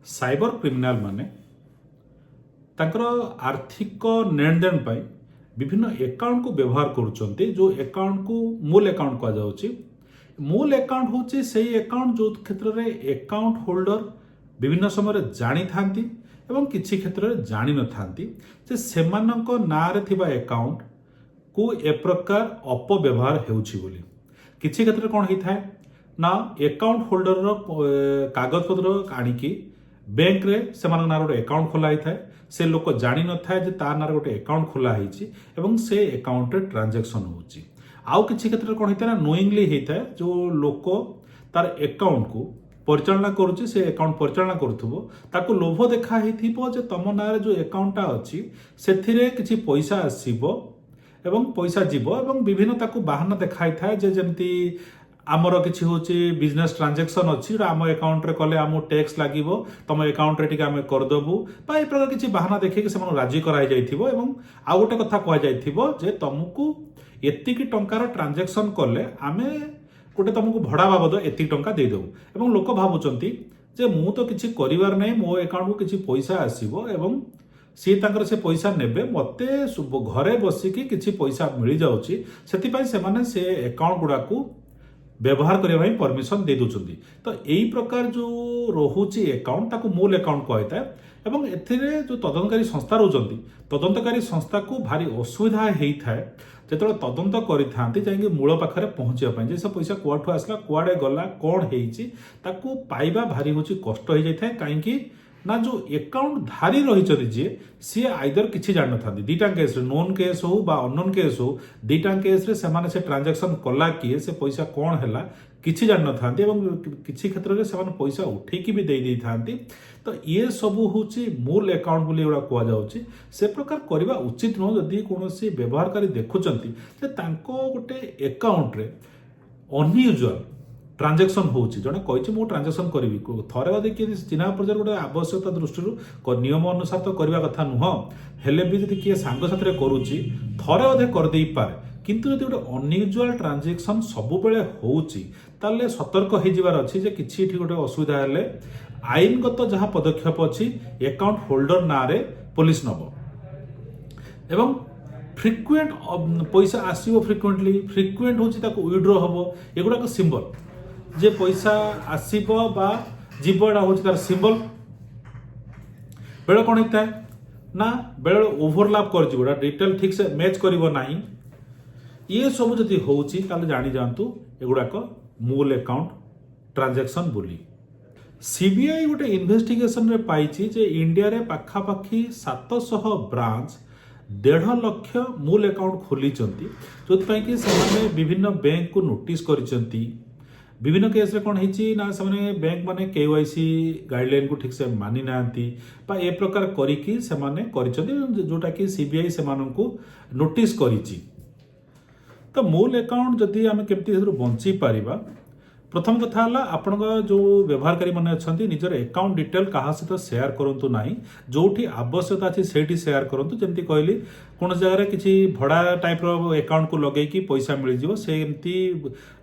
Cyber criminal माने तांकर आर्थिक लेन देन पाई विभिन्न अकाउंट को व्यवहार करुचंती जो अकाउंट को मूल अकाउंट कहा जाउची। मूल अकाउंट होची सेही अकाउंट जो क्षेत्र रे अकाउंट होल्डर विभिन्न समय जानी थांती एवं किछि क्षेत्र रे जानी न थांती जे सेमानक नारे थिबा अकाउंट को ए प्रकार अपव्यवहार हेउछि बोली। किछि क्षेत्र कोन हिथाय ना अकाउंट होल्डर रो कागज पत्र आनिकी बैंक रे सेमान नार गोटे अकाउंट खोला ही थाए से लोक जानी न थाए जे तार नार गोटे अकाउंट खोला हिची एवं से अकाउंट रे ट्रांजैक्शन होची। आउ किछि क्षेत्र कोन हिता ना नोइंगली हिताए जो लोक तार अकाउंट को परिचालना करूची से अकाउंट परिचालना करूथबो ताको लोभ देखा हिथिबो जे तम नारे जो अकाउंटटा अछि सेथिरे किछि पैसा आसीबो एवं पैसा जीवो एवं विभिन्न ताको बाहाना देखाई थाए जे जेमती आमर किछि होची बिजनेस ट्रांजैक्शन अछि आम अकाउंट रे कले आम टैक्स लागिवो तम अकाउंट रे टिके आमे कर दबु बा ए प्रकार किछि बहाना देखि के सेमन राजी कराई जाइथिबो एवं आ गोटे कथा कह जाइथिबो जे तुमको एतिकी टंकार ट्रांजैक्शन कले आमे गोटे तुमको भड़ा बाबद एतिकी टंका दे देबु एवं लोक भाबुचंती जे मु तो किछि करिवार नै मो अकाउंट को किछि पैसा आसीबो एवं सी तांकर से पैसा नेबे मते घरे बसिकी किछि पैसा मिल जाउची सेति पई सेमाने से अकाउंट गुडा को व्यवहार करने परमिशन दे दूसरी। तो यही प्रकार जो रोचे अकाउंट ताको मूल अकाउंट कहता है एवं एथिरे जो तदंतकारी संस्था रोचंती तदंतकारी संस्था को भारी असुविधा होता है जो तदंत करें मूल पाखे पहुँचापी जे से पैसा कुआठू आसला कुआड़े गला कौन हो पाइबा भारी हूँ कष्ट हो जाए कहीं ना जो अकाउंट धारी रही जी सी आइदर किसी जान था दीटा केस नोन केस हो बा अननोन केस हो दीटा केस रे से ट्रांजैक्शन कला किए से पैसा कौन है किसी जान था किसी क्षेत्र में से पैसा उठेकी भी दे था। तो ये सब हूँ मूल अकाउंट बोली एगुड़ा कहुच्छी से प्रकार करवा उचित नुह जदि कौन व्यवहारकारी देखुंत गोटे अकाउंट रे अनयूजुआल ट्रांजैक्शन होची जने कहिछि मो ट्रांजैक्शन करिवि थरे अदे कि चिन्हा पर्यायर गोटे आवश्यकता दृष्टि नियम अनुसार तो करबा कथा नुह हेले भी जदि किए सांग साथरे करूची थरे अदे कर देई पारे किंतु जदि गोटे अनयूजुआल ट्रांजैक्शन सब बेले होची ताले सतर्क हो जिवार अछि जे किछि एठी गोटे असुविधा हेले आईनगत जहां पदक्षेप अछि अकाउंट होल्डर नारे पुलिस नबो एवं फ्रिक्वेंट पैसा आसीबो फ्रिक्वेंट होची ताको विड्रॉ हबो एगुडा को सिंबल जे पैसा आसीबो बा जीवड़ा होची तार सिंबल बेले कोन हिता ना बेले ओवरलैप कर जिवड़ा डिटेल ठीक से मैच करिवो नाही ये सब जदि होची ताले जानि जानतु एगुडा को मूल अकाउंट ट्रांजैक्शन बोली। सीबीआई गोटे इन्वेस्टिगेशन रे पाइछि जे इंडिया रे पाखा पाखी 700 ब्रांच 1.5 लाख मूल अकाउंट खोली जो कि से विभिन्न बैंक को नोटिस करिसेंती विभिन्न केस रे कोन हिची ना से बैंक माने केवाईसी गाइडलाइन को ठीक से मानि नांती बा ए प्रकार करिकी से माने करिसेंती जोटा कि सीबीआई से माननकु नोटिस करिची। तो मूल अकाउंट जदि आमे केमती हेतु बंची पारिबा प्रथम कथा है आपण जो व्यवहारकारी मैंने अच्छा निजर अकाउंट डिटेल क्या सहित सेयार करूँ ना जो आवश्यकता अच्छी से सेयार करूँ जमी कहली कौन जगह किसी भड़ा टाइप अकाउंट को लगे पैसा मिल जाव से एमती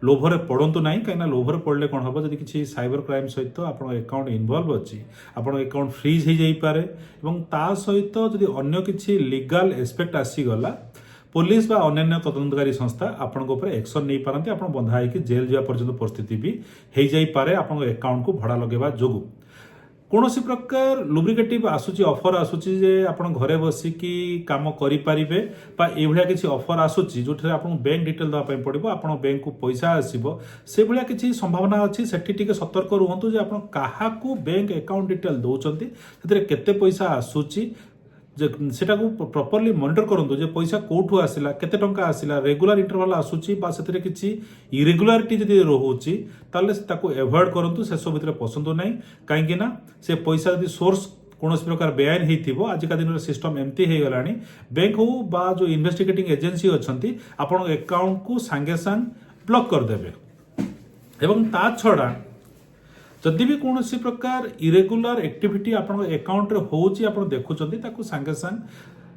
लोभरे पड़तु ना कहीं लोभरे पड़े कौन हम जब किसी साइबर क्राइम सहित आप अकाउंट इनवल्व अच्छी आप अकाउंट फ्रीज हो जापे और सहित जब अन्य किसी लीगल एस्पेक्ट आसीगला पुलिस बा अन्य तदंतकारी संस्था आपण एक्शन नहीं पारती आप बंधा होकर जेल जावा पर्यंत परिस्थिति भी हो जापे आप अकाउंट को भड़ा लगेवा जोगु कौन प्रकार लुब्रिकेटिव आसूची ऑफर आसूची जे आपण घरे बसिकी काम करें ये किसी ऑफर आसूची जो आप बैंक डिटेल देवाई पड़ो आप बैंक को पैसा आसो से भाया किसी संभावना अच्छी से सतर्क रुहतु जे आप क्या बैंक अकाउंट डिटेल दौरान से केते पैसा आसूची सेटा को प्रॉपर्ली मॉनिटर करंतु जे पैसा कोठू आसिला केते टंका आसिला रेगुलर इंटरवल आसुची बा सेतरे किछि इरेगुलारिटी जदि रहउची ताले ताको अवॉइड करंतु से सब भितर पसंद नै काहेकि ना से पैसा जदि सोर्स कौन प्रकार बेआईन होइथिबो आजिका दिन सिस्टम एमती हो गलानी बैंक हो बा जो इन्वेस्टिगेटिंग एजेंसी अच्छंती आपण अकाउंट को सांगे सांग ब्लॉक कर देबे एवं ता छडा जदि भी कौन प्रकार इरेगुलर एक्टिविटी आप अकाउंट रे होची आप देखुचंती ताकू सांगे सांग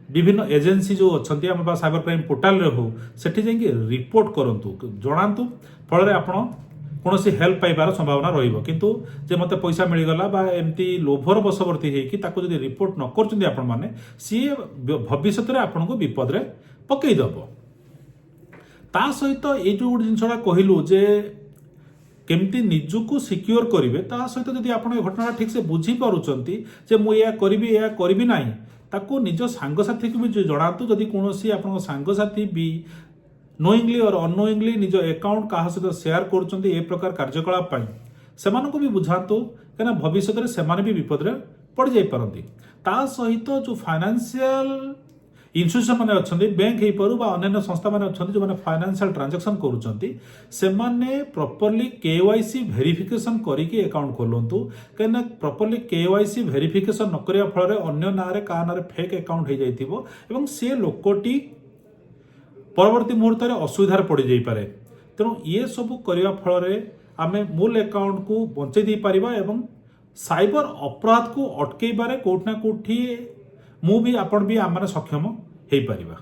विभिन्न एजेंसी जो अच्छंती हम साइबर क्राइम पोर्टाल रे हो सेठी जाई रिपोर्ट करंतु जणांतु फल रे आपण କୌଣସି ହେଲ୍ପ ପାଇବାର ସମ୍ଭାବନା ରହିବ। କିନ୍ତୁ ଯେ ମୋତେ ପଇସା ମିଳିଗଲା ବା ଏମିତି ଲୋଭର ବଶବର୍ତ୍ତୀ ହେଇକି ତାକୁ ଯଦି ରିପୋର୍ଟ ନ କରୁଛନ୍ତି ଆପଣମାନେ, ସିଏ ଭବିଷ୍ୟତରେ ଆପଣଙ୍କୁ ବିପଦରେ ପକେଇଦେବ। ତା ସହିତ ଏଇ ଯେଉଁ ଗୋଟେ ଜିନିଷଟା କହିଲୁ ଯେ କେମିତି ନିଜକୁ ସିକ୍ୟୁର କରିବେ, ତା ସହିତ ଯଦି ଆପଣ ଏ ଘଟଣାଟା ଠିକ୍ସେ ବୁଝିପାରୁଛନ୍ତି ଯେ ମୁଁ ଏହା କରିବି ନାହିଁ, ତାକୁ ନିଜ ସାଙ୍ଗସାଥିକୁ ବି ଜଣାନ୍ତୁ। ଯଦି କୌଣସି ଆପଣଙ୍କ ସାଙ୍ଗସାଥି ବି ନୋଇଂଲି ଅର୍ ଅନୋଇଂଲି ନିଜ ଆକାଉଣ୍ଟ କାହା ସହିତ ସେୟାର କରୁଛନ୍ତି ଏ ପ୍ରକାର କାର୍ଯ୍ୟକଳାପ ପାଇଁ, ସେମାନଙ୍କୁ ବି ବୁଝାନ୍ତୁ, କାହିଁକିନା ଭବିଷ୍ୟତରେ ସେମାନେ ବି ବିପଦରେ ପଡ଼ିଯାଇପାରନ୍ତି। ତା ସହିତ ଯେଉଁ ଫାଇନାନ୍ସିଆଲ ଇନଷ୍ଟିଟ୍ୟୁସନ୍ ମାନେ ଅଛନ୍ତି, ବ୍ୟାଙ୍କ ହେଇପାରୁ ବା ଅନ୍ୟାନ୍ୟ ସଂସ୍ଥାମାନେ ଅଛନ୍ତି ଯେଉଁମାନେ ଫାଇନାନ୍ସିଆଲ ଟ୍ରାଞ୍ଜାକ୍ସନ୍ କରୁଛନ୍ତି, ସେମାନେ ପ୍ରପରଲି KYC ଭେରିଫିକେସନ୍ କରିକି ଆକାଉଣ୍ଟ ଖୋଲନ୍ତୁ। କାହିଁକିନା ପ୍ରପରଲି KYC ଭେରିଫିକେସନ୍ ନ କରିବା ଫଳରେ ଅନ୍ୟ ନାଁରେ କାହା ନାଁରେ ଫେକ୍ ଆକାଉଣ୍ଟ ହେଇଯାଇଥିବ ଏବଂ ସେ ଲୋକଟି ପରବର୍ତ୍ତୀ ମୁହୂର୍ତ୍ତରେ ଅସୁବିଧାରେ ପଡ଼ିଯାଇପାରେ। ତେଣୁ ଇଏ ସବୁ କରିବା ଫଳରେ ଆମେ ମୂଳ ଆକାଉଣ୍ଟକୁ ବଞ୍ଚେଇ ଦେଇପାରିବା ଏବଂ ସାଇବର ଅପରାଧକୁ ଅଟକେଇବାରେ କୋଉଠି ନା କୋଉଠି ମୁଁ ବି ଆପଣ ବି ଆମମାନେ ସକ୍ଷମ ହେଇପାରିବା।